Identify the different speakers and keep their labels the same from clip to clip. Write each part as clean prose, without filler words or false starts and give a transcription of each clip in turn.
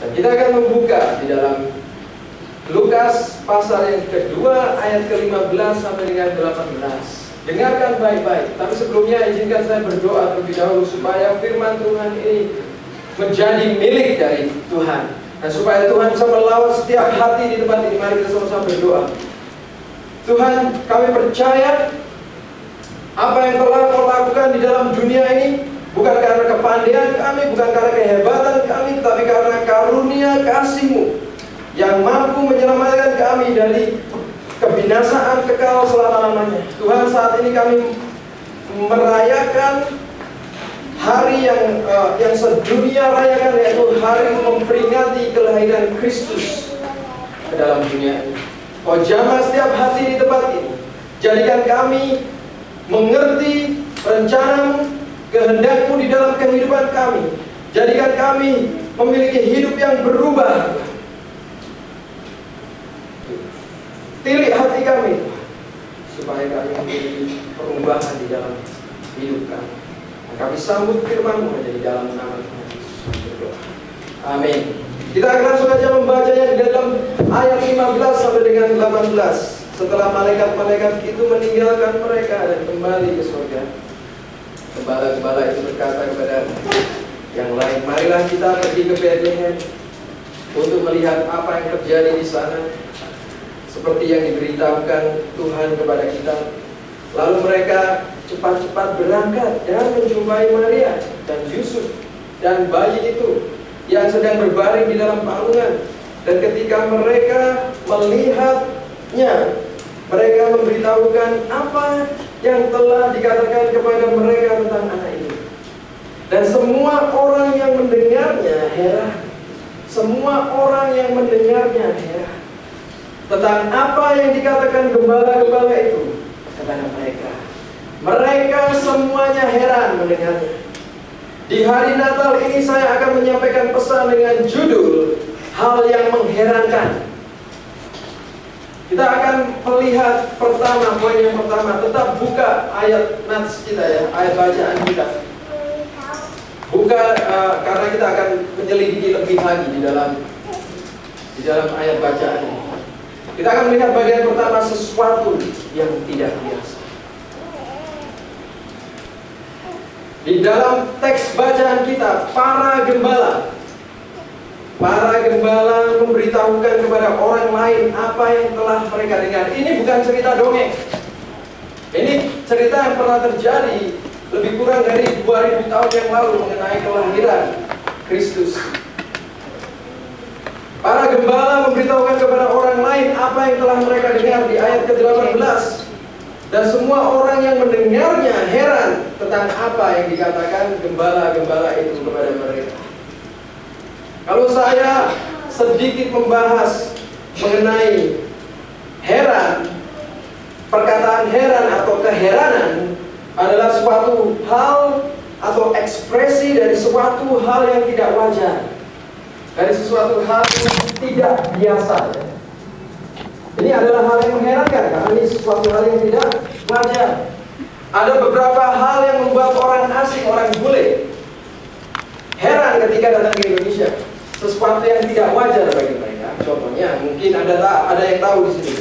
Speaker 1: Dan kita akan membuka di dalam Lukas pasal yang kedua ayat ke-15 sampai dengan 18. Dengarkan baik-baik. Tapi sebelumnya izinkan saya berdoa terlebih dahulu supaya firman Tuhan ini menjadi milik dari Tuhan, dan supaya Tuhan bisa melawat setiap hati di tempat ini. Mari kita sama-sama berdoa. Tuhan, kami percaya apa yang telah Kau lakukan di dalam dunia ini bukan karena kepandaian kami, bukan karena kehebatan kami, tapi karena karunia kasih-Mu yang mampu menyelamatkan kami dari kebinasaan kekal selama-lamanya. Tuhan, saat ini kami merayakan hari yang sedunia rayakan, yaitu hari memperingati kelahiran Kristus ke dalam dunia ini. Oh, jamah setiap hati di tempat ini. Jadikan kami mengerti rencana-Mu, kehendak-Mu di dalam kehidupan kami. Jadikan kami memiliki hidup yang berubah. Pilih hati kami supaya kami memiliki perubahan di dalam hidup kami. Kami sambut firman-Mu menjadi dalam nama Tuhan Yesus. Amin. Kita akan langsung saja membacanya di dalam ayat 15 sampai dengan 18. Setelah malaikat-malaikat itu meninggalkan mereka dan kembali ke surga, gembala-gembala itu berkata kepada yang lain, marilah kita pergi ke Bethlehem untuk melihat apa yang terjadi di sana, seperti yang diberitahukan Tuhan kepada kita. Lalu mereka cepat-cepat berangkat dan menjumpai Maria dan Yusuf dan bayi itu yang sedang berbaring di dalam palungan. Dan ketika mereka melihatnya, mereka memberitahukan apa yang telah dikatakan kepada mereka tentang anak itu. Dan semua orang yang mendengarnya heran. Semua orang yang mendengarnya heran tentang apa yang dikatakan gembala-gembala itu kepada mereka. Mereka semuanya heran mendengarnya. Di hari Natal ini saya akan menyampaikan pesan dengan judul hal yang mengherankan. Kita akan melihat pertama, poin yang pertama. Tetap buka ayat nats kita ya, ayat bacaan kita. Buka karena kita akan menyelidiki lebih lagi di dalam ayat bacaan ini. Kita akan melihat bagian pertama, sesuatu yang tidak biasa. Di dalam teks bacaan kita, para gembala memberitahukan kepada orang lain apa yang telah mereka dengar. Ini bukan cerita dongeng. Ini cerita yang pernah terjadi lebih kurang dari 2000 tahun yang lalu mengenai kelahiran Kristus. Para gembala memberitahukan kepada orang lain apa yang telah mereka dengar di ayat ke-18. Dan semua orang yang mendengarnya heran tentang apa yang dikatakan gembala-gembala itu kepada mereka. Kalau saya sedikit membahas mengenai heran, perkataan heran atau keheranan adalah suatu hal atau ekspresi dari suatu hal yang tidak wajar, dari sesuatu hal yang tidak biasa. Ini adalah hal yang mengherankan karena ini sesuatu hal yang tidak wajar. Ada beberapa hal yang membuat orang asing, orang bule heran ketika datang ke Indonesia. Sesuatu yang tidak wajar bagi mereka. Contohnya, mungkin ada yang tahu di sini.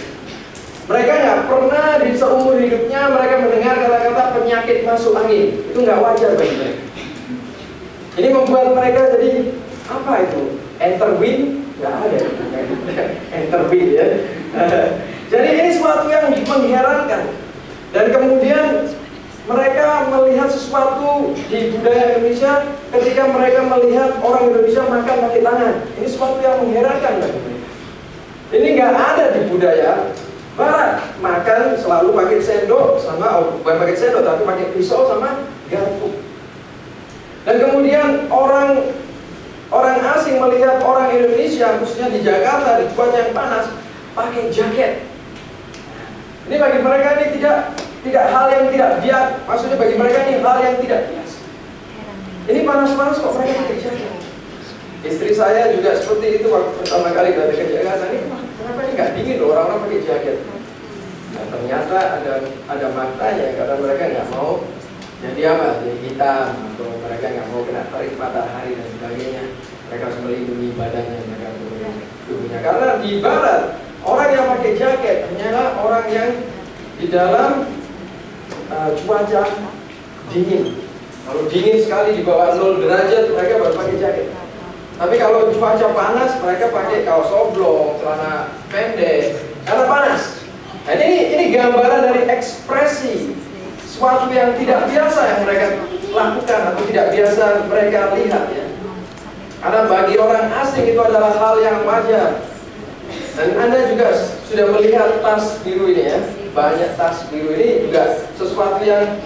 Speaker 1: Mereka nggak pernah di seumur hidupnya mereka mendengar kata-kata penyakit masuk angin. Itu nggak wajar bagi mereka. Ini membuat mereka jadi apa itu? Enter wind? Nggak ada. Enter wind ya. Jadi ini sesuatu yang mengherankan. Dan kemudian mereka melihat sesuatu di budaya Indonesia ketika mereka melihat orang Indonesia makan pakai tangan. Ini sesuatu yang mengherankan bagi mereka. Ini nggak ada di budaya Barat. Makan selalu pakai sendok sama, bukan pakai sendok tapi pakai pisau sama garpu. Dan kemudian orang asing melihat orang Indonesia, khususnya di Jakarta, di cuaca yang panas, pakai jaket. Ini bagi mereka ini tidak hal yang tidak biasa. Maksudnya bagi mereka ini hal yang tidak biasa. Ini panas-panas kok mereka pakai jaket. Istri saya juga seperti itu waktu pertama kali datang ke Jakarta. Ini kenapa ini nggak dingin loh orang-orang pakai jaket? Nah, ternyata ada maknanya karena mereka nggak mau jadi apa? Jadi hitam, atau mereka nggak mau kena terik matahari dan sebagainya. mereka harus melindungi badannya, mereka harus melindungi tubuhnya. Karena di barat, orang yang pakai jaket hanyalah orang yang di dalam cuaca dingin. Kalau dingin sekali di bawah 0 derajat, mereka baru pakai jaket. Tapi kalau cuaca panas, mereka pakai kaos oblong, celana pendek, karena panas. Nah, ini gambaran dari ekspresi sesuatu yang tidak biasa yang mereka lakukan atau tidak biasa mereka lihat, ya. Karena bagi orang asing itu adalah hal yang wajar. Dan Anda juga sudah melihat tas biru ini, ya. Banyak tas biru ini juga sesuatu yang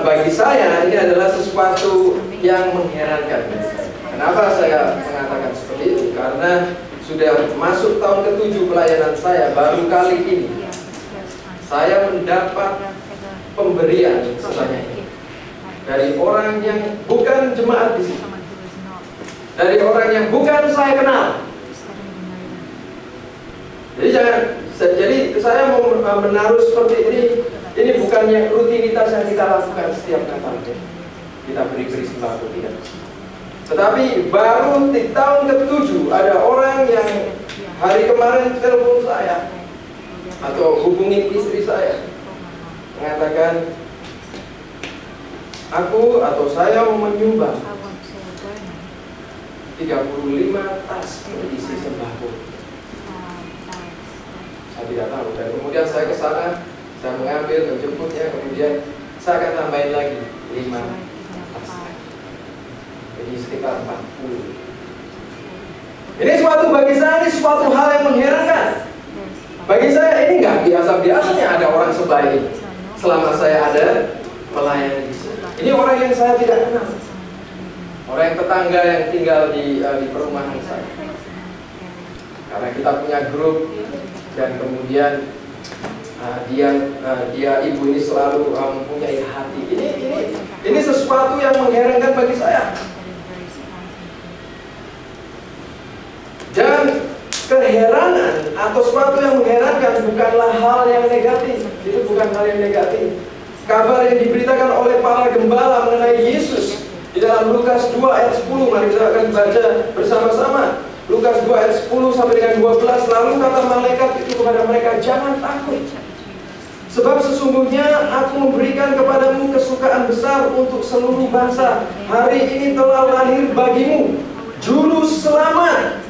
Speaker 1: bagi saya ini adalah sesuatu yang mengherankan. Kenapa saya mengatakan seperti itu? Karena sudah masuk tahun ke-7 pelayanan saya, baru kali ini saya mendapat pemberian sebanyak ini dari orang yang bukan jemaat di sini, dari orang yang bukan saya kenal. Jadi saya mau menaruh seperti ini. Ini bukannya rutinitas yang kita lakukan setiap Natal. Kita beri-beri sembako, tidak. Tetapi baru di tahun ke-7 ada orang yang hari kemarin telepon saya atau hubungi istri saya, mengatakan, aku atau saya mau menyumbang 35 tas berisi sembako. Saya tidak tahu. Dan kemudian saya ke sana, saya mengambil, menjemputnya, kemudian saya akan tambahin lagi 5 tas. Jadi sekitar 40. Ini bagi saya ini suatu hal yang mengherankan. Bagi saya ini nggak biasa-biasanya ada orang sebaik ini. Selama saya ada melayani di sini. Ini orang yang saya tidak kenal. Orang yang tetangga yang tinggal di perumahan saya. Karena kita punya grup dan kemudian dia ibu ini selalu mempunyai hati. Ini sesuatu yang mengherankan bagi saya. Dan keheranan atau sesuatu yang mengherankan bukanlah hal yang negatif. Itu bukan hal yang negatif. Kabar yang diberitakan oleh para gembala mengenai Yesus di dalam Lukas 2 ayat 10, mari kita akan baca bersama-sama. Lukas 2 ayat 10 sampai dengan 12. Lalu kata malaikat itu kepada mereka, jangan takut, sebab sesungguhnya aku memberikan kepadamu kesukaan besar untuk seluruh bangsa. Hari ini telah lahir bagimu Juru Selamat.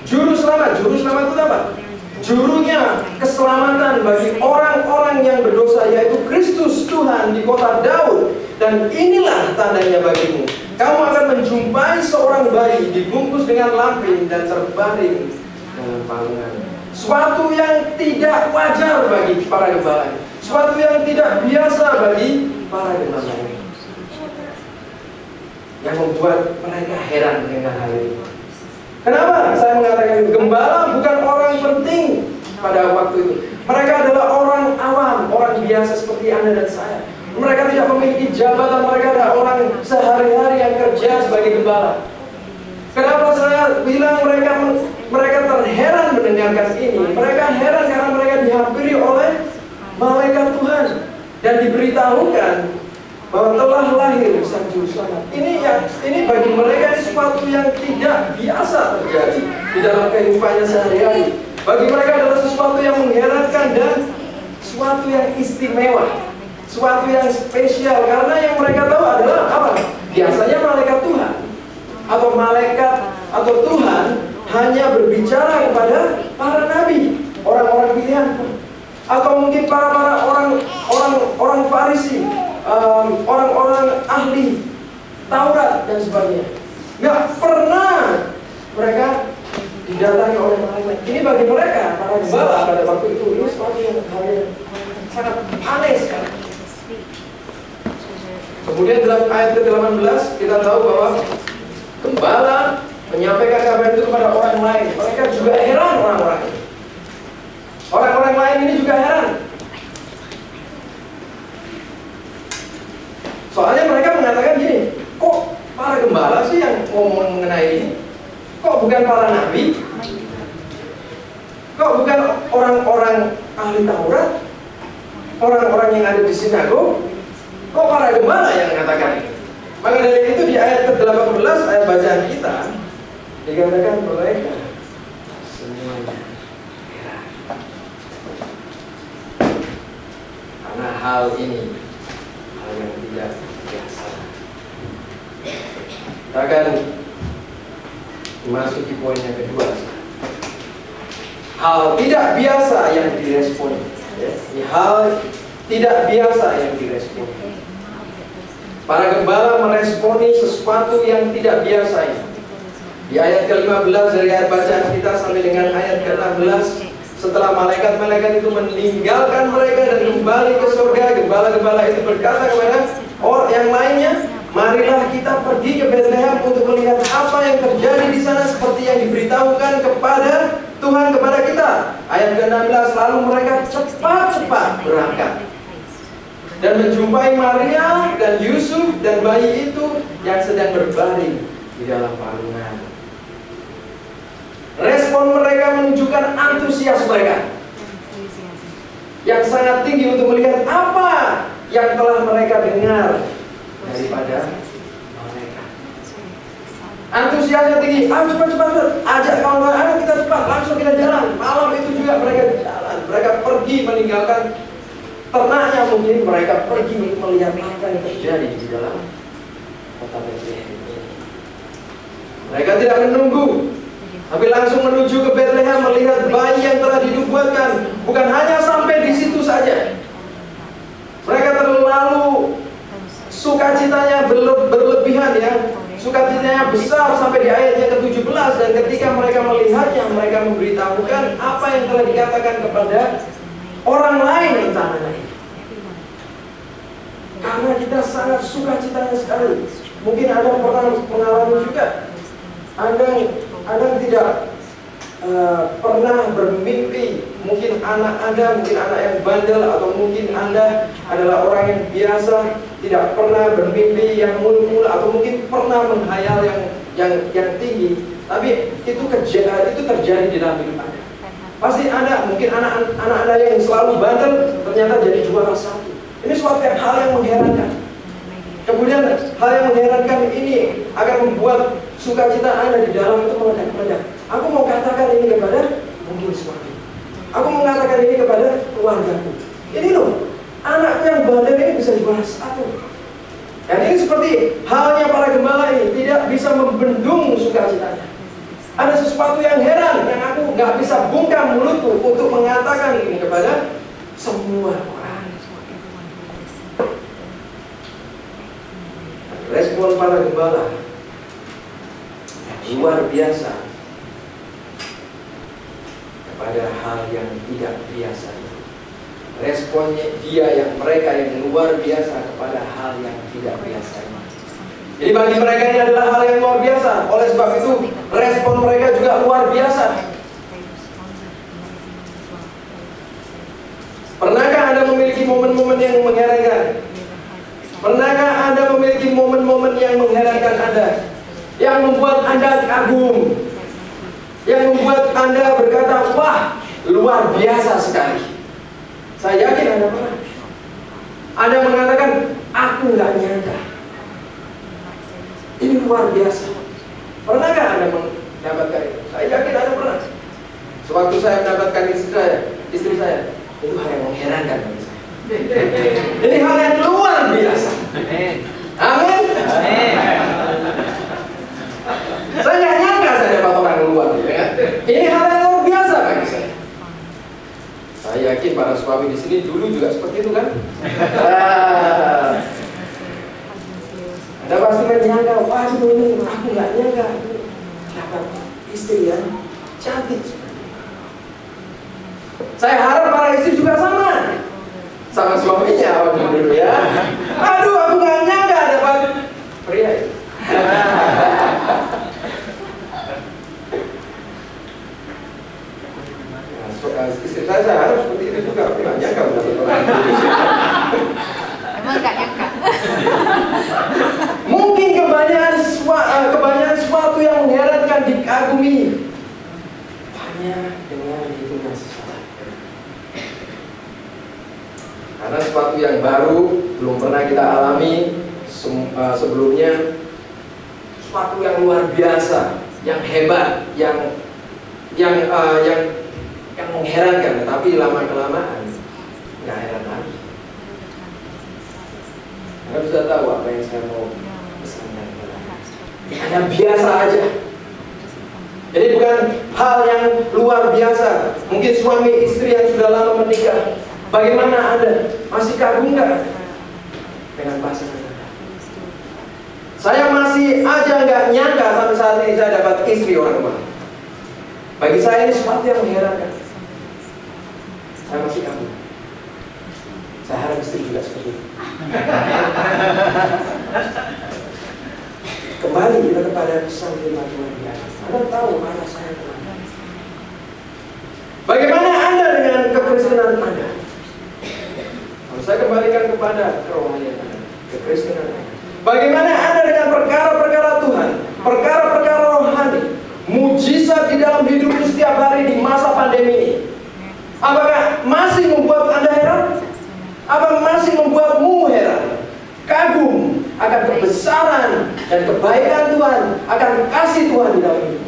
Speaker 1: Juru selamat itu apa? Jurunya keselamatan bagi orang-orang yang berdosa, yaitu Kristus Tuhan di kota Daud. Dan inilah tandanya bagimu, kamu akan menjumpai seorang bayi dibungkus dengan lampin dan terbaring dalam palungan. Suatu yang tidak wajar bagi para gembala, suatu yang tidak biasa bagi para gembala, yang membuat mereka heran dengan hal ini. Kenapa saya mengatakan itu? Gembala bukan orang penting pada waktu itu. Mereka adalah orang awam, orang biasa seperti Anda dan saya. Mereka tidak memiliki jabatan, mereka adalah orang sehari-hari yang kerja sebagai gembala. Kenapa saya bilang mereka terheran mendengarkan ini? Mereka heran karena mereka dihampiri oleh malaikat Tuhan dan diberitahukan bahwa telah lahir Sang Juru Selamat. Ini bagi mereka sesuatu yang tidak biasa terjadi di dalam kehidupannya sehari-hari. Bagi mereka adalah sesuatu yang mengherankan dan sesuatu yang istimewa, sesuatu yang spesial. Karena yang mereka tahu adalah apa? Biasanya malaikat Tuhan atau Tuhan hanya berbicara kepada para nabi, orang-orang pilihan, atau mungkin para orang Farisi, orang-orang ahli Taurat dan sebagainya. Nggak pernah mereka didatangi oleh malaikat. Ini bagi mereka, para gembala pada waktu itu, ini sesuatu yang sangat aneh sekali. Kemudian dalam ayat ke-18 kita tahu bahwa gembala menyampaikan kabar itu kepada orang lain. Mereka juga heran, orang-orang ini. Orang-orang lain ini juga heran. Soalnya mereka mengatakan gini, kok para gembala sih yang ngomong mengenai ini? Kok bukan para nabi? Kok bukan orang-orang ahli Taurat? Orang-orang yang ada di sinagog? Kok para gembala yang mengatakan ini? Maka dari itu di ayat ke-18 ayat bacaan kita dikatakan mereka semuanya heran. Karena hal ini hal yang tidak biasa. Kita akan memasuki poin yang kedua. Hal tidak biasa yang direspon. Ini hal tidak biasa yang direspon. Para gembala meresponi sesuatu yang tidak biasa ini. Di ayat ke-15 dari ayat bacaan kita sampai dengan ayat ke-16, setelah malaikat-malaikat itu meninggalkan mereka dan kembali ke surga, gembala-gembala itu berkata kepada orang yang lainnya, marilah kita pergi ke Bethlehem untuk melihat apa yang terjadi di sana seperti yang diberitahukan kepada Tuhan kepada kita. Ayat ke-16, lalu mereka cepat-cepat berangkat dan menjumpai Maria dan Yusuf dan bayi itu yang sedang berbaring di dalam palungan. Respon mereka menunjukkan antusias mereka yang sangat tinggi untuk melihat apa yang telah mereka dengar daripada mereka. Antusiasnya tinggi. Cepat, ajak kawan-kawan, ayo kita cepat, langsung kita jalan. Malam itu juga mereka jalan. Mereka pergi meninggalkan ternaknya, mungkin mereka pergi untuk melihat apa yang terjadi di dalam kota Bethlehem ini. Mereka tidak menunggu, tapi langsung menuju ke Bethlehem melihat bayi yang telah dinubuatkan. Bukan hanya sampai di situ saja. Mereka terlalu sukacitanya berlebihan ya. Sukacitanya besar sampai di ayat yang ke-17, dan ketika mereka melihatnya, mereka memberitahukan apa yang telah dikatakan kepada orang lain tentang anak ini. Karena kita sangat sukacitanya sekali. Mungkin Anda pernah mengalami juga. Anda tidak pernah bermimpi, mungkin anak Anda, mungkin anak yang bandel, atau mungkin Anda adalah orang yang biasa, tidak pernah bermimpi yang muluk-muluk, atau mungkin pernah menghayal yang tinggi, tapi itu terjadi di dalam hidup Anda. Pasti Anda, mungkin anak Anda yang selalu bandel ternyata jadi juara satu. Ini suatu hal yang mengherankan. Kemudian hal yang mengherankan ini akan membuat sukacita Anda di dalam itu meledak-meledak. Aku mau katakan ini kepada mungkin suami. Aku mau katakan ini kepada keluargaku. Ini loh, anakku yang bandel ini bisa juara satu. Dan ini seperti halnya para gembala ini, tidak bisa membendung sukacitanya. Ada sesuatu yang heran yang aku nggak bisa bungkam mulutku untuk mengatakan ini kepada semua orang. Respon para gembala luar biasa kepada hal yang tidak biasa. Responnya mereka yang luar biasa kepada hal yang tidak biasa. Jadi bagi mereka ini adalah hal yang luar biasa. Oleh sebab itu respon mereka juga luar biasa. Pernahkah Anda memiliki momen-momen yang mengherankan? Pernahkah Anda memiliki momen-momen yang mengherankan Anda, yang membuat Anda kagum, yang membuat Anda berkata, wah, luar biasa sekali. Saya yakin Anda pernah. Anda mengatakan, aku nggak nyangka. Ini luar biasa. Pernahkah Anda mendapatkan itu? Saya yakin Anda pernah. Sewaktu saya mendapatkan istri saya, itu hal yang mengherankan bagi saya. Ini hal yang luar biasa. Amin. Saya nggak nyangka saya dapat orang luar. Ini hal yang luar biasa bagi saya. Saya yakin para suami di sini dulu juga seperti itu kan? Anda pasti menyangka, wah ini aku nggak nyangka dapat istri yang cantik. Saya harap para istri juga sama suaminya waktu dulu ya. Aduh, aku nggak nyangka dapat pria itu. Istri saya harap seperti itu juga. Aku nggak nyangka dapat orang itu.
Speaker 2: Emang nggak nyangka.
Speaker 1: Mungkin kebanyakan sesuatu yang mengherankan, dikagumi, hanya dengan hitungan sesaat. Karena sesuatu yang baru belum pernah kita alami, sebelumnya sesuatu yang luar biasa, yang hebat, yang mengherankan, tapi lama kelamaan nggak heran lagi. Anda bisa tahu apa yang saya mau pesankan kepada Anda. Hanya biasa aja. Jadi bukan hal yang luar biasa. Mungkin suami istri yang sudah lama menikah, bagaimana Anda? Masih kagum nggak dengan pasangan Anda? Saya masih aja nggak nyangka sampai saat ini saya dapat istri orang tua. Bagi saya ini sesuatu yang mengherankan. Saya masih kagum. Saya harap istri juga seperti itu. Kembali kita kepada pesan firman Tuhan di atas. Anda tahu arah saya kemana. Bagaimana Anda dengan kekristenan Anda? Kalau saya kembalikan kepada kerohanian Anda, kekristenan Anda. Bagaimana Anda dengan perkara-perkara Tuhan, perkara-perkara rohani, mujizat di dalam hidupmu setiap hari di masa pandemi ini? Apakah masih membuat Anda heran? Apa masih membuatmu heran? Kagum akan kebesaran dan kebaikan Tuhan, akan kasih Tuhan di dalam hidup.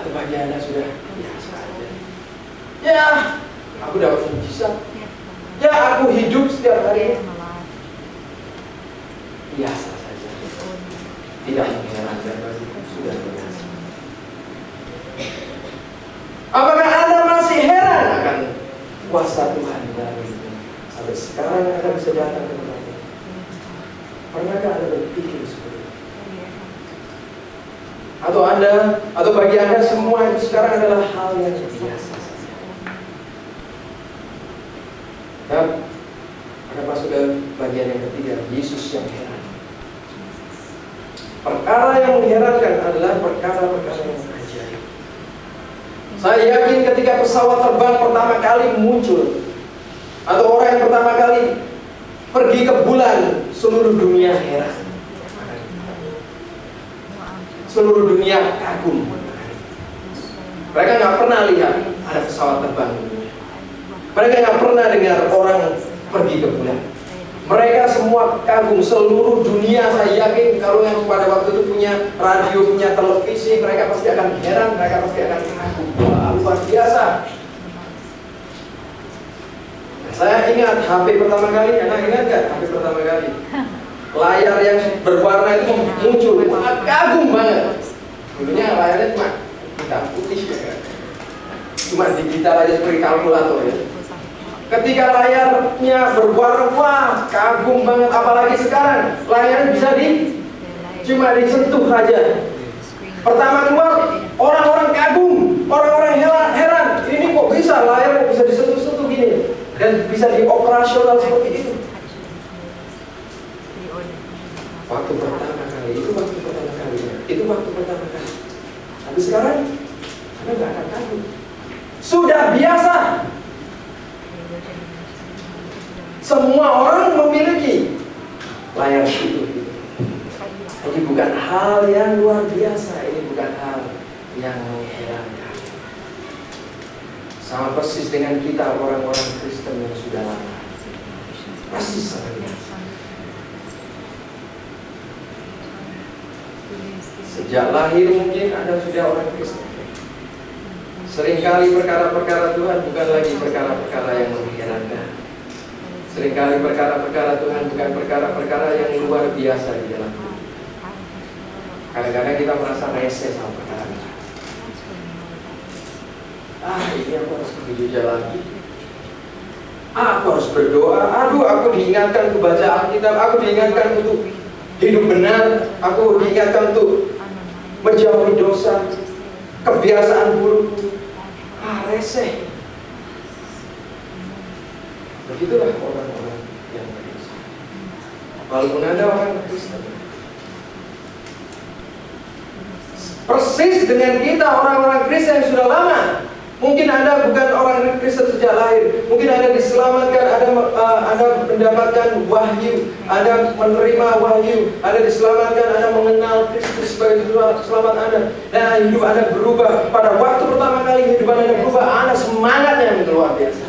Speaker 1: Atau bagi Anda sudah biasa aja. Ya, aku dapat mujizat. Ya, aku hidup setiap hari. Biasa saja. Tidak mengherankan, sudah biasa. Apakah Anda masih heran akan kuasa Tuhan di dalam hidup? Sampai sekarang Anda bisa datang ke tempat ini. Pernahkah Anda berpikir seperti itu? Atau bagi Anda semua itu sekarang adalah hal yang biasa saja. Dan Anda masuk ke bagian yang ketiga, Yesus yang heran. Perkara yang mengherankan adalah perkara-perkara yang ajaib. Saya yakin ketika pesawat terbang pertama kali muncul, atau orang yang pertama kali pergi ke bulan, seluruh dunia heran. Seluruh dunia kagum. Mereka nggak pernah lihat ada pesawat terbang. Mereka nggak pernah dengar orang pergi ke bulan. Mereka semua kagum, seluruh dunia. Saya yakin kalau yang pada waktu itu punya radio, punya televisi, mereka pasti akan heran, mereka pasti akan kagum. Wah, luar biasa. Saya ingat HP pertama kali, Anda ingat nggak HP pertama kali? Layar yang berwarna itu muncul, wah, kagum banget. Dulunya layarnya cuma hitam putih ya, cuma digital aja seperti kalkulator ya. Ketika layarnya berwarna, wah, kagum banget. Apalagi sekarang layarnya bisa cuma disentuh aja. Pertama keluar, orang-orang kagum, orang-orang heran. Ini kok bisa layar kok bisa disentuh-sentuh gini dan bisa dioperasional seperti itu. Waktu pertama kali, itu waktu pertama kali. Tapi sekarang Anda nggak akan kagum. Sudah biasa. Semua orang memiliki layar itu. Ini bukan hal yang luar biasa. Ini bukan hal yang mengherankan. Sama persis dengan kita orang-orang Kristen yang sudah lama. Persis sama biasa. Sejak lahir mungkin Anda sudah orang Kristen. Seringkali perkara-perkara Tuhan bukan lagi perkara-perkara yang mengherankan. Seringkali perkara-perkara Tuhan bukan perkara-perkara yang luar biasa di dalam hidup. Kadang-kadang kita merasa rese sama perkara-perkara. Ini aku harus pergi gereja lagi. Aku harus berdoa. Aduh, aku diingatkan untuk baca Alkitab. Aku diingatkan untuk hidup benar. Aku diingatkan untuk menjauhi dosa, kebiasaan buruk. Rese. Begitulah orang-orang yang Kristen. Walaupun ada orang Kristen, persis dengan kita orang-orang Kristen yang sudah lama. Mungkin Anda bukan orang Kristen sejak lahir. Mungkin Anda diselamatkan, Anda mendapatkan wahyu, Anda menerima wahyu, Anda diselamatkan, Anda mengenal Kristus sebagai selamat Anda, dan hidup Anda berubah. Pada waktu pertama kali hidup Anda berubah, Anda semangatnya yang luar biasa.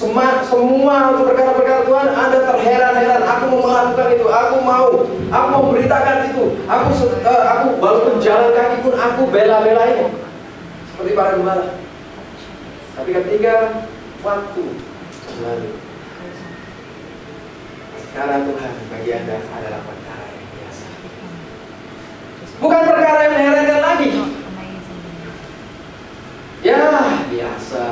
Speaker 1: semua untuk perkara-perkara Tuhan, Anda terheran-heran. Aku mau melakukan itu, aku mau memberitakan itu. Aku walaupun jalan kaki pun aku bela-belain seperti para gembala. Tapi ketika waktu berlalu, perkara Tuhan bagi Anda adalah perkara yang biasa. Bukan perkara yang mengherankan lagi. Ya, biasa.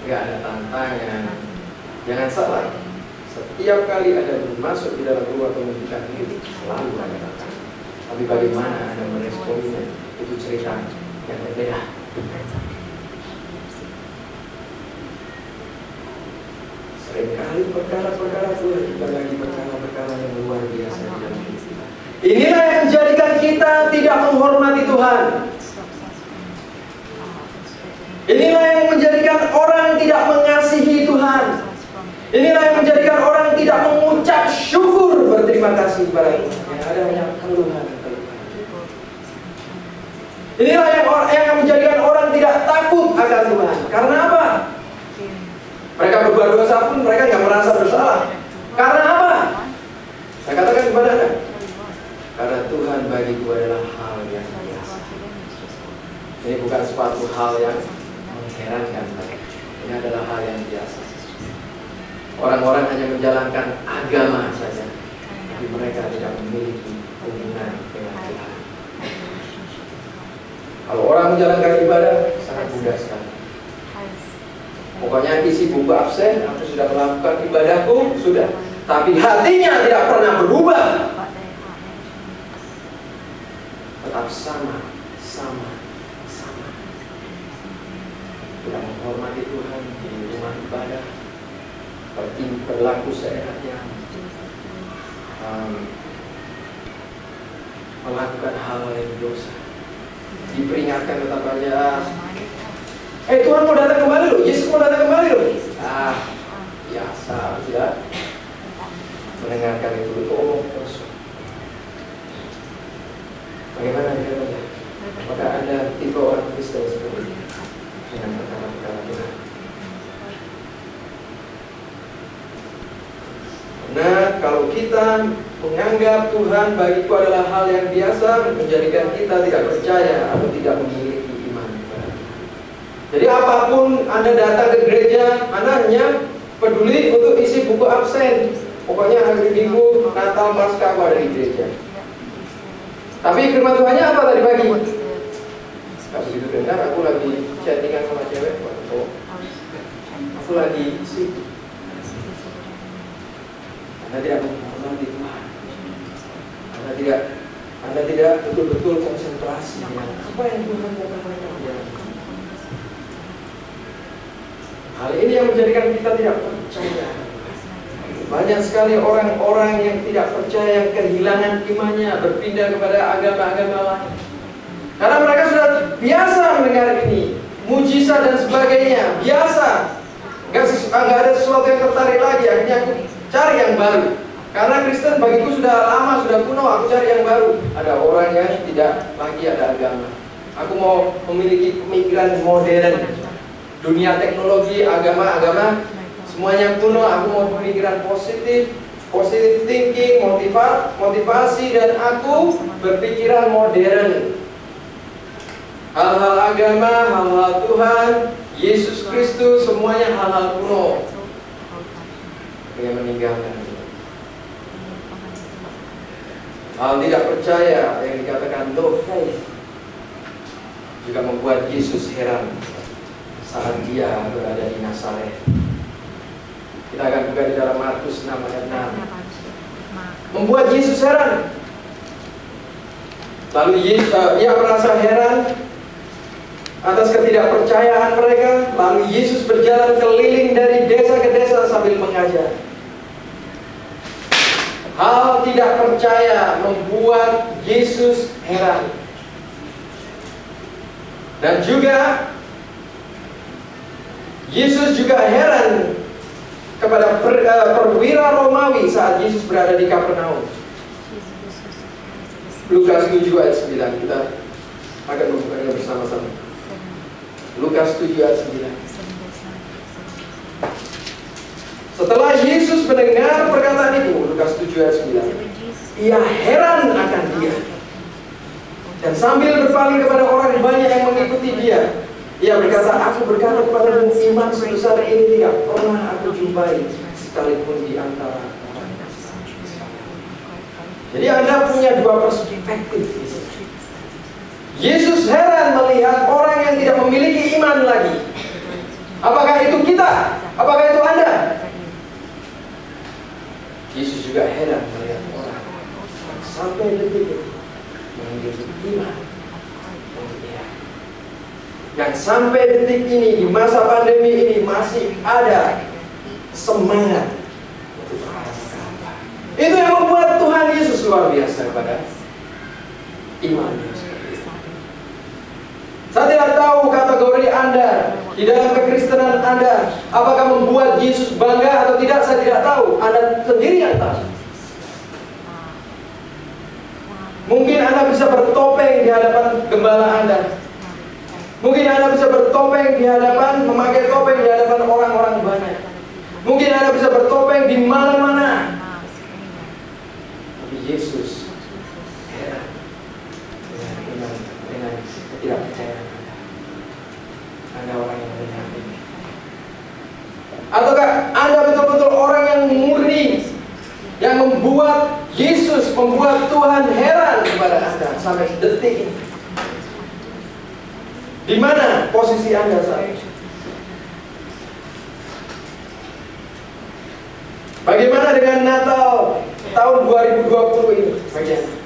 Speaker 1: Gak ada tantangan. Jangan salah. Setiap kali Anda masuk di dalam ruang pembentukan hidup, selalu ada tantangan. Tapi bagaimana Anda meresponnya, itu cerita yang berbeda. Seringkali perkara-perkara Tuhan juga lagi perkara-perkara yang luar biasa di dalam hidup kita. Inilah yang menjadikan kita tidak menghormati Tuhan. Inilah yang menjadikan orang tidak mengasihi Tuhan. Inilah yang menjadikan orang tidak mengucap syukur berterima kasih kepada Tuhan. Yang ada hanya keluhan. Inilah yang menjadikan orang tidak takut akan Tuhan. Karena apa? Mereka berbuat dosa pun mereka nggak merasa bersalah. Karena apa? Saya katakan kepada Anda, karena Tuhan bagiku adalah hal yang biasa. Ini bukan suatu hal yang mengherankan. Ini adalah hal yang biasa. Orang-orang hanya menjalankan agama saja, tapi mereka tidak memiliki hubungan dengan Tuhan. Kalau orang menjalankan ibadah, sangat mudah sekali. Pokoknya isi buku absen, aku sudah melakukan ibadahku, sudah. Tapi hatinya tidak pernah berubah. Tetap sama. Tidak menghormati Tuhan di rumah ibadah, berlaku seenaknya, melakukan hal yang dosa. Diperingatkan tetap aja. Tuhan mau datang kembali loh, Yesus mau datang kembali loh. Biasa, tidak mendengarkan itu terus. Bagaimana caranya? Apakah Anda tipe orang Kristen seperti ini? Dengan perkara-perkara Tuhan. Nah, kalau kita menganggap Tuhan bagiku adalah hal yang biasa, menjadikan kita tidak percaya atau tidak memiliki iman kepada Tuhan. Jadi apapun Anda datang ke gereja, Anda hanya peduli untuk isi buku absen. Pokoknya hari Minggu, Natal, Paskah aku ada di gereja. Tapi firman Tuhannya apa tadi pagi? Gak begitu dengar, aku lagi chattingan sama cewek. Aku lagi sibuk. Anda tidak menghormati Tuhan. Anda tidak betul-betul konsentrasi dengan apa yang Tuhan mau katakan. Hal ini yang menjadikan kita tidak percaya. Banyak sekali orang-orang yang tidak percaya, yang kehilangan imannya, berpindah kepada agama-agama lain. Karena mereka sudah biasa mendengar ini, mujizat dan sebagainya, biasa. Nggak ada sesuatu yang tertarik lagi. Akhirnya aku cari yang baru. Karena Kristen bagiku sudah lama, sudah kuno, aku cari yang baru. Ada orang yang tidak lagi ada agama. Aku mau memiliki pemikiran modern. Dunia teknologi, agama, semuanya kuno. Aku mau pemikiran positif thinking, motivasi, dan aku berpikiran modern. Hal-hal agama, hal-hal Tuhan, Yesus Kristus, semuanya hal-hal kuno. Yang meninggalkan hal tidak percaya yang dikatakan no faith juga membuat Yesus heran saat dia berada di Nazaret. Kita akan buka di dalam Markus 6 ayat 6. Membuat Yesus heran. Lalu ia merasa heran atas ketidakpercayaan mereka. Lalu Yesus berjalan keliling dari desa ke desa sambil mengajar. Hal tidak percaya membuat Yesus heran. Dan juga Yesus juga heran kepada perwira Romawi saat Yesus berada di Kapernaum. Lukas 7 ayat 9. Kita akan membukanya bersama-sama. Lukas 7 ayat 9. Setelah Yesus mendengar perkataan itu, Lukas 7 ayat 9, ia heran akan dia. Dan sambil berpaling kepada orang banyak yang mengikuti dia, ia berkata, aku berkata kepadamu, iman sebesar ini tidak pernah aku jumpai sekalipun di antara orang. Jadi Anda punya dua perspektif. Yesus heran melihat orang yang tidak memiliki iman lagi. Apakah itu kita? Apakah itu Anda? Yesus juga heran melihat orang yang sampai detik ini memiliki iman untuk dia. Yang sampai detik ini, di masa pandemi ini, masih ada semangat untuk berkata. Itu yang membuat Tuhan Yesus luar biasa kepada imannya seperti itu. Saya tidak tahu kategori Anda di dalam kekristenan Anda, apakah membuat Yesus bangga atau tidak, saya tidak tahu. Anda sendiri yang tahu. Mungkin Anda bisa bertopeng di hadapan gembala Anda. Mungkin Anda bisa bertopeng di hadapan, memakai topeng di hadapan orang-orang banyak. Mungkin Anda bisa bertopeng di mana-mana. Tapi Yesus heran dengan ketidakpercayaan Anda. Anda orang yang menyayangi. Ataukah Anda betul-betul orang yang murni, yang membuat Yesus, membuat Tuhan heran kepada Anda sampai detik ini? Di mana posisi Anda saat ini? Bagaimana dengan Natal tahun 2020 ini? Bagaimana?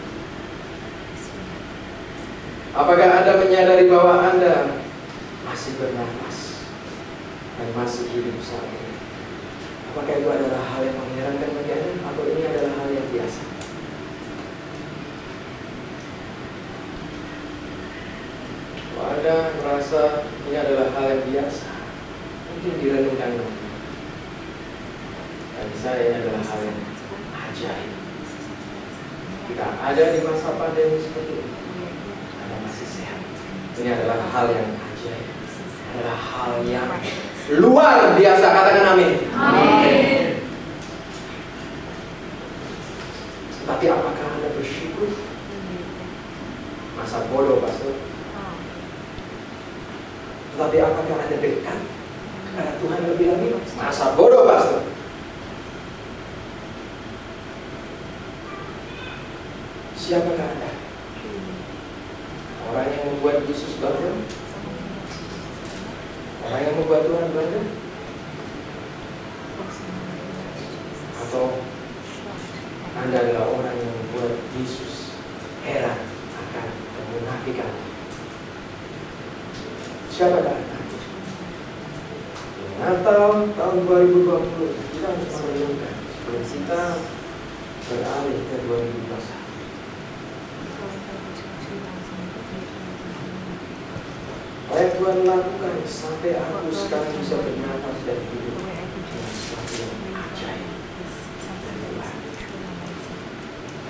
Speaker 1: Apakah Anda menyadari bahwa Anda masih bernafas dan masih hidup saat ini? Apakah itu adalah hal yang mengherankan bagi Anda, atau ini adalah hal yang biasa? Kalau Anda merasa ini adalah hal yang biasa, mungkin direnungkan lagi. Bagi saya ini adalah hal yang ajaib. Kita ada di masa pandemi seperti ini, Anda masih sehat. Ini adalah hal yang ajaib, adalah hal yang luar biasa. Katakan amin.
Speaker 2: Amin.
Speaker 1: Tapi apakah Anda bersyukur? Masa bodoh, Pastor. Tetapi apakah Anda dekat kepada Tuhan lebih lagi? Masa bodoh, Pastor. Siapakah Anda? Orang yang membuat Yesus bangga? Orang yang membuat Tuhan bangga? Atau Anda adalah orang yang membuat Yesus heran akan kemunafikan? Siapakah Anda? Natal tahun 2020 kita harus merenungkan sebelum kita beralih ke 2021. Apa yang Tuhan lakukan sampai aku sekarang bisa bernafas dan hidup dengan sesuatu yang ajaib dan luar.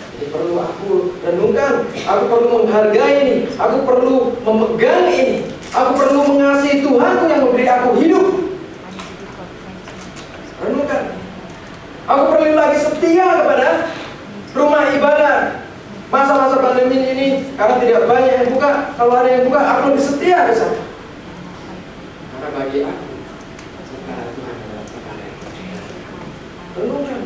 Speaker 1: Jadi perlu aku renungkan, aku perlu menghargai ini, aku perlu memegang ini, aku perlu mengasihi Tuhanku yang memberi aku hidup. Renungkan, aku perlu lagi setia kepada rumah ibadah. Masa-masa pandemi ini, karena tidak banyak yang buka, kalau ada yang buka, aku lebih setia ke sana. Karena bagi aku, perkara Tuhan adalah perkara yang percaya. Renungkan.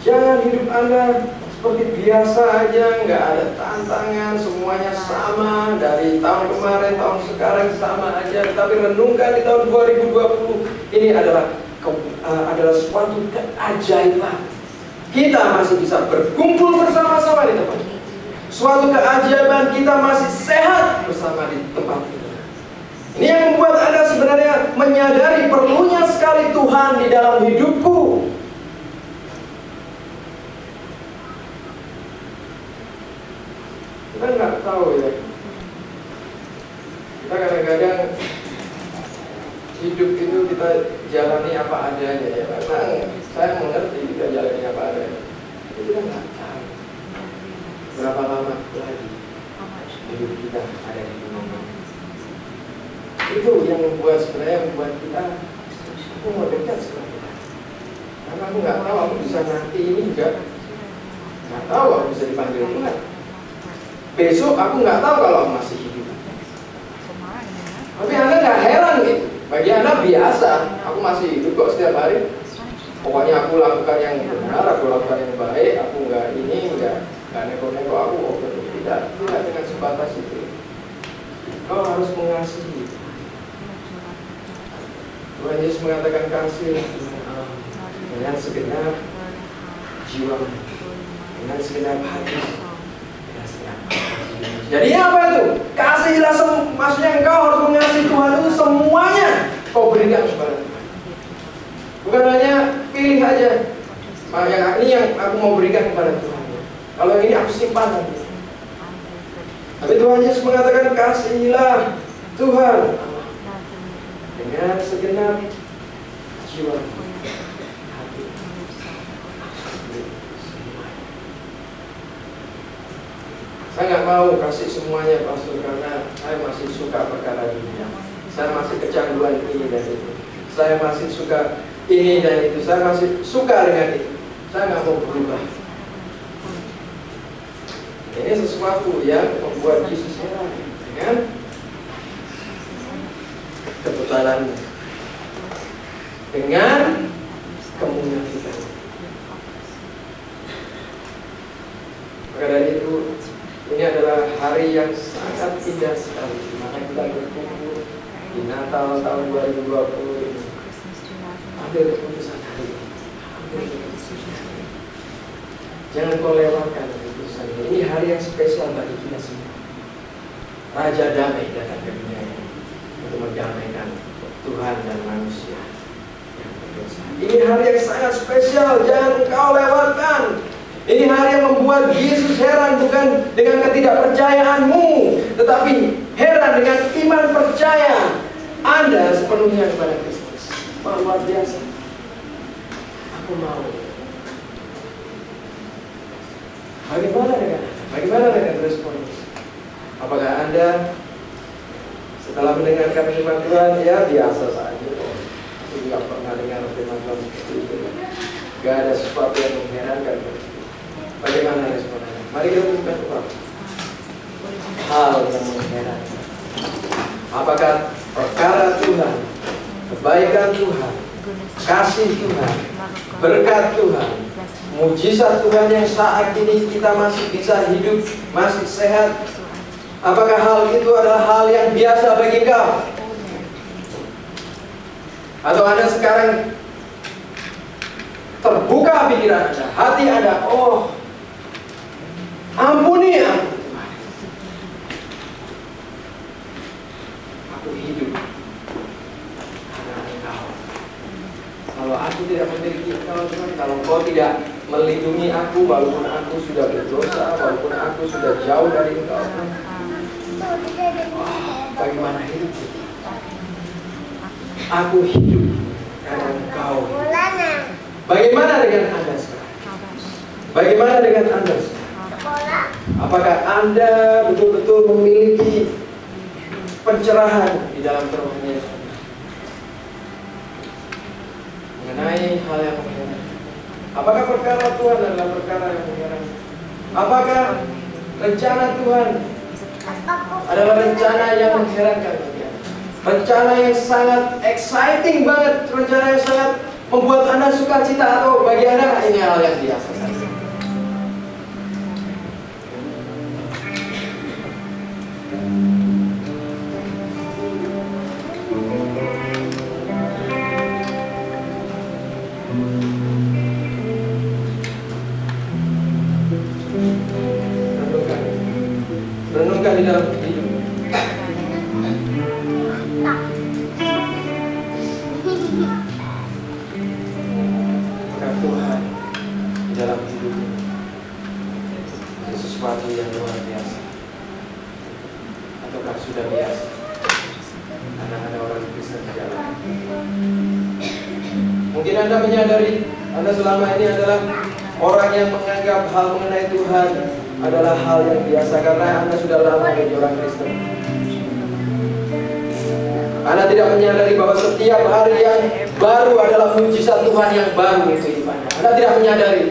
Speaker 1: Jangan hidup Anda seperti biasa aja, nggak ada tantangan, semuanya sama. Dari tahun kemarin, tahun sekarang sama aja. Tapi renungkan di tahun 2020, ini adalah suatu keajaiban. Kita masih bisa berkumpul bersama-sama di tempat ini. Suatu keajaiban, kita masih sehat bersama di tempat ini. Ini yang membuat Anda sebenarnya menyadari perlunya sekali Tuhan di dalam hidupku. Kita nggak tahu ya. Kita kadang-kadang hidup itu kita jalani apa adanya ya. Memang saya mengerti kita jalani apa adanya. Tapi kita nggak tahu berapa lama lagi hidup kita ada di dunia ini. Itu yang membuat sebenarnya membuat kita, aku mau dekat sama Tuhan. Karena aku nggak tahu aku bisa nanti ini enggak. Nggak tahu aku bisa dipanggil Tuhan. Besok aku nggak tahu kalau aku masih hidup. Tapi Anda nggak heran gitu. Bagi Anda biasa. Aku masih hidup kok setiap hari. Pokoknya aku lakukan yang benar, aku lakukan yang baik. Aku nggak neko-neko aku. Oh, tidak dengan sebatas itu. Kau harus mengasihi. Tuhan Yesus mengatakan kasih dengan segenap jiwa, dengan segenap hati. Jadi apa itu? Kasihilah maksudnya engkau harus mengasihi Tuhan itu semuanya kau berikan kepada Tuhan. Bukan hanya pilih aja. Ini yang aku mau berikan kepada Tuhan. Kalau ini aku simpan nanti. Tapi Tuhan Yesus mengatakan kasihilah Tuhan dengan segenap jiwa, hati. Saya nggak mau kasih semuanya Pastor, karena saya masih suka perkara dunia. Saya masih kecanduan ini dan itu. Saya masih suka ini dan itu. Saya masih suka dengan itu. Saya nggak mau berubah. Ini sesuatu yang membuat Yesus heran dengan kebebalannya, dengan kemunafikan. Maka dari itu, ini adalah hari yang sangat indah sekali, di mana kita berkumpul di Natal tahun 2020 ini. Ambil keputusan hari ini. Jangan kau lewatkan keputusan ini. Ini hari yang spesial bagi kita semua. Raja damai datang ke dunia ini untuk mendamaikan Tuhan dan manusia yang berdosa. Ini hari yang sangat spesial, jangan kau lewatkan. Ini hari yang membuat Yesus heran, bukan dengan ketidakpercayaanmu, tetapi heran dengan iman percaya Anda sepenuhnya kepada Kristus. Luar biasa. Aku mau. Bagaimana dengan respon? Apakah Anda setelah mendengarkan firman Tuhan, ya biasa saja, aku juga pernah dengar firman Tuhan seperti itu, gak ada sesuatu yang mengherankan. Bagaimana respon Anda? Mari kita bukan hal yang mengherankan. Apakah perkara Tuhan, kebaikan Tuhan, kasih Tuhan, berkat Tuhan, mujizat Tuhan yang saat ini kita masih bisa hidup, masih sehat, apakah hal itu adalah hal yang biasa bagi kau? Atau Anda sekarang terbuka pikiran Anda, hati Anda, oh, ampuni aku Tuhan. Aku hidup karena Engkau. Kalau aku tidak memiliki Engkau Tuhan, kalau Engkau tidak melindungi aku, walaupun aku sudah berdosa, walaupun aku sudah jauh dari Engkau, bagaimana hidup kita? Aku hidup karena Engkau. Bagaimana dengan Anda sekarang? Bagaimana dengan Anda sekarang? Apakah Anda betul-betul memiliki pencerahan di dalam rohnya mengenai hal yang mengherankan? Apakah perkara Tuhan adalah perkara yang mengherankan? Apakah rencana Tuhan adalah rencana yang mengherankan bagi Anda? Rencana yang sangat exciting banget, rencana yang sangat membuat Anda sukacita, atau bagi Anda ini hal yang biasa saja? Renungkan di dalam hidup. Maka Tuhan di dalam hidup itu sesuatu yang luar biasa, ataukah sudah biasa karena ada orang Kristen di dalam? Mungkin Anda menyadari Anda selama ini adalah orang yang menganggap hal mengenai Tuhan adalah hal yang biasa karena Anda sudah lama menjadi orang Kristen. Anda tidak menyadari bahwa setiap hari yang baru adalah mujizat Tuhan yang baru itu. Anda tidak menyadari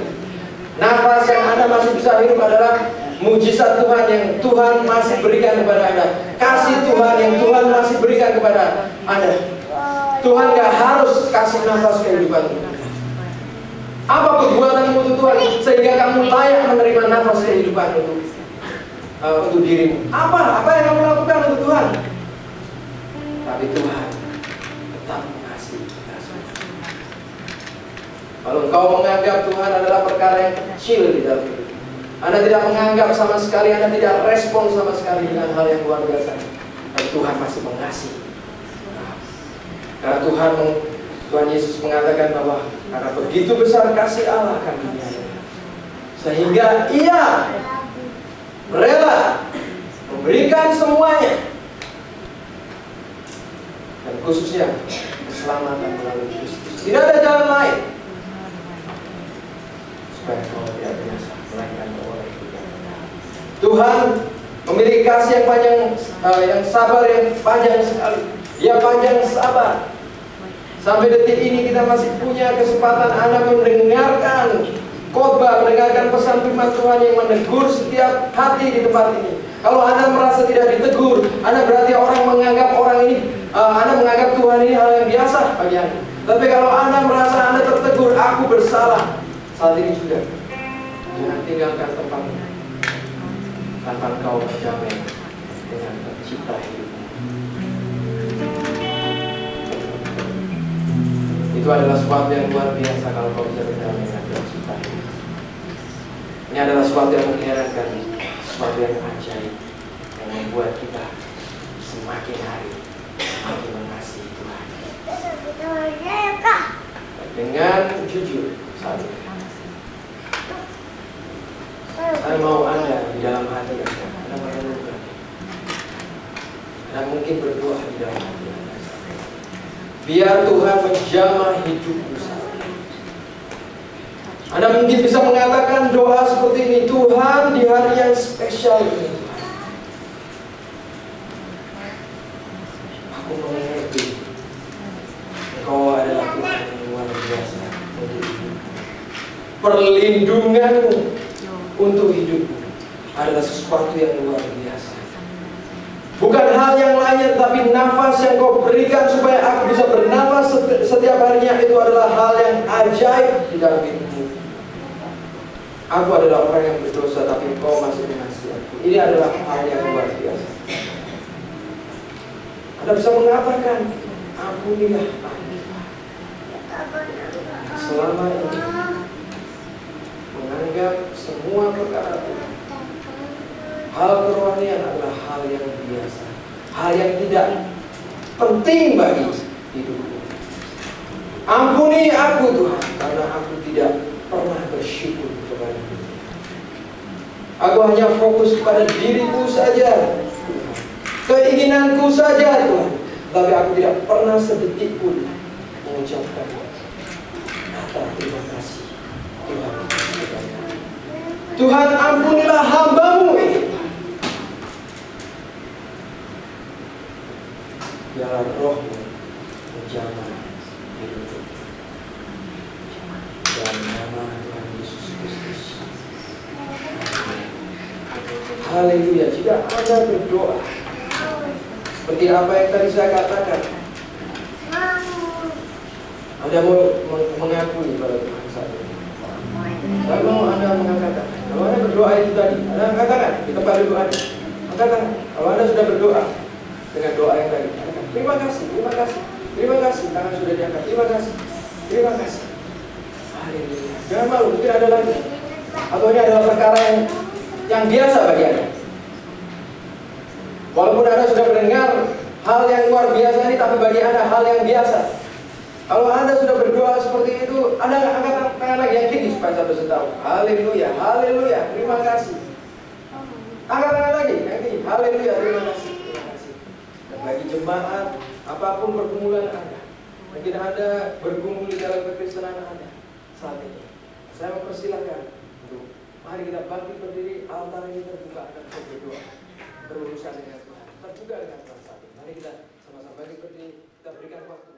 Speaker 1: nafas yang Anda masih bisa hidup adalah mujizat Tuhan yang Tuhan masih berikan kepada Anda. Kasih Tuhan yang Tuhan masih berikan kepada Anda. Tuhan gak harus kasih nafas kehidupan. Apa perbuatanmu untuk Tuhan sehingga kamu layak menerima nafas kehidupan untuk dirimu? Apa yang kamu lakukan untuk Tuhan? Tapi Tuhan tetap mengasihi kita semua. Kalau engkau menganggap Tuhan adalah perkara yang kecil di dalam hidup, Anda tidak menganggap sama sekali, Anda tidak respon sama sekali dengan hal yang luar biasa, dan Tuhan masih mengasihi. Karena Tuhan Yesus mengatakan bahwa karena begitu besar kasih Allah akan dunia ini, sehingga Ia rela memberikan semuanya, dan khususnya keselamatan melalui Kristus. Tidak ada jalan lain supaya kau tidak binasa, melainkan oleh Tuhan memiliki kasih yang panjang, yang sabar yang panjang sekali. Dia panjang sabar. Sampai detik ini kita masih punya kesempatan Anda mendengarkan khotbah, mendengarkan pesan firman Tuhan yang menegur setiap hati di tempat ini. Kalau Anda merasa tidak ditegur, Anda berarti Anda menganggap Tuhan ini hal yang biasa bagi Anda. Tapi kalau Anda merasa Anda tertegur, aku bersalah, saat ini juga jangan tinggalkan tempat ini tanpa kau berdamai dengan pencipta hidup. Itu adalah sesuatu yang luar biasa kalau kau bisa berdamai dengan pencipta hidup. Ini adalah sesuatu yang mengherankan, sesuatu yang ajaib, yang membuat kita semakin hari semakin mengasihi Tuhan. Dengan jujur saat ini, saya mau Anda di dalam hati Anda merenungkan, Anda mungkin berdoa di dalam hati Anda. Biar Tuhan menjamah hidupku saat ini. Anda mungkin bisa mengatakan doa seperti ini: Tuhan, di hari yang spesial ini, aku mengerti Engkau adalah Tuhan yang luar biasa untuk hidupku. Perlindunganmu untuk hidupku adalah sesuatu yang luar biasa. Bukan hal yang lainnya, tapi nafas yang kau berikan supaya aku bisa bernafas setiap harinya, itu adalah hal yang ajaib di dalam hidupmu. Aku adalah orang yang berdosa, tapi Engkau masih mengasihi aku. Ini adalah hal yang luar biasa. Anda bisa mengatakan, ampunilah aku selama ini menganggap semua perkara Tuhan, hal kerohanian adalah hal yang biasa, hal yang tidak penting bagi hidupku. Ampuni aku Tuhan, karena aku tidak pernah bersyukur kepada Tuhan. Aku hanya fokus kepada diriku saja, keinginanku saja Tuhan. Tapi aku tidak pernah sedetik pun mengucapkan kata terima kasih Tuhan. Tuhan, ampunilah hamba-Mu ini. Biarlah Roh-Mu menjamah hidupku. Dalam nama Tuhan Yesus Kristus. Haleluya. Jika Anda berdoa seperti apa yang tadi saya katakan, Anda mau mengakui pada Tuhan saat ini. Saya mau Anda mengatakan, kalau Anda berdoa itu tadi, Anda mengatakan di tempat doa, mengatakan kalau Anda sudah berdoa dengan doa yang tadi, terima kasih, terima kasih, terima kasih, tangan sudah diangkat, terima kasih, terima kasih. Haleluya. Jangan malu, mungkin ada lagi, atau ini adalah perkara yang biasa bagi Anda. Walaupun Anda sudah mendengar hal yang luar biasa ini, tapi bagi Anda hal yang biasa. Kalau Anda sudah berdoa seperti itu, Anda nggak angkat tangan lagi yang tinggi supaya saya bisa tahu. Haleluya, haleluya, terima kasih. Angkat tangan lagi yang tinggi. Haleluya, terima kasih, terima kasih. Dan bagi jemaat, apapun pergumulan Anda, mungkin Anda bergumul di dalam kekristenan Anda saat ini, saya mempersilahkan untuk mari kita bangkit berdiri, altar ini terbuka dan kita berdoa berurusan dengan Tuhan, terbuka dengan Tuhan saat ini. Mari kita sama-sama bangkit berdiri, kita berikan waktu.